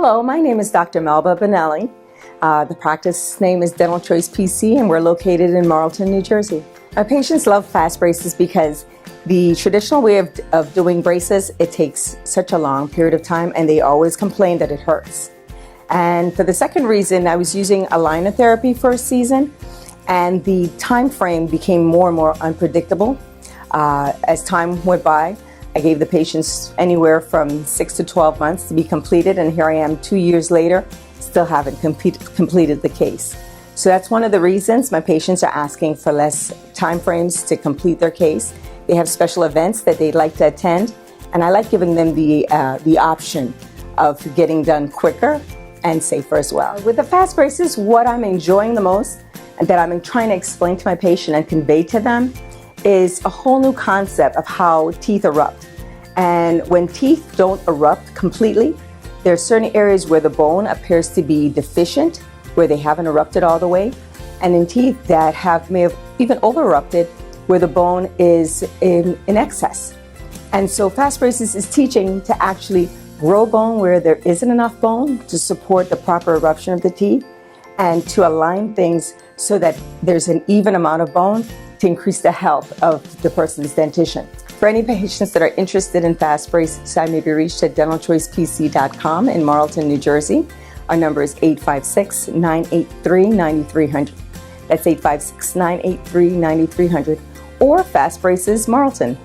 Hello, my name is Dr. Melba Bonelli. The practice name is Dental Choice PC, and we're located in Marlton, New Jersey. My patients love fast braces because the traditional way of doing braces, it takes such a long period of time, and they always complain that it hurts. And for the second reason, I was using aligner therapy for a season, and the time frame became more and more unpredictable. As time went by, I gave the patients anywhere from 6 to 12 months to be completed, and here I am 2 years later, still haven't completed the case. So that's one of the reasons my patients are asking for less time frames to complete their case. They have special events that they'd like to attend, and I like giving them the option of getting done quicker and safer as well. With the fast braces, what I'm enjoying the most and that I'm trying to explain to my patient and convey to them is a whole new concept of how teeth erupt. And when teeth don't erupt completely, there are certain areas where the bone appears to be deficient, where they haven't erupted all the way, and in teeth that may have even over-erupted, where the bone is in excess. And so fast braces is teaching to actually grow bone where there isn't enough bone to support the proper eruption of the teeth, and to align things so that there's an even amount of bone to increase the health of the person's dentition. For any patients that are interested in fast braces, I may be reached at dentalchoicepc.com in Marlton, New Jersey. Our number is 856-983-9300. That's 856-983-9300, or Fast Braces Marlton.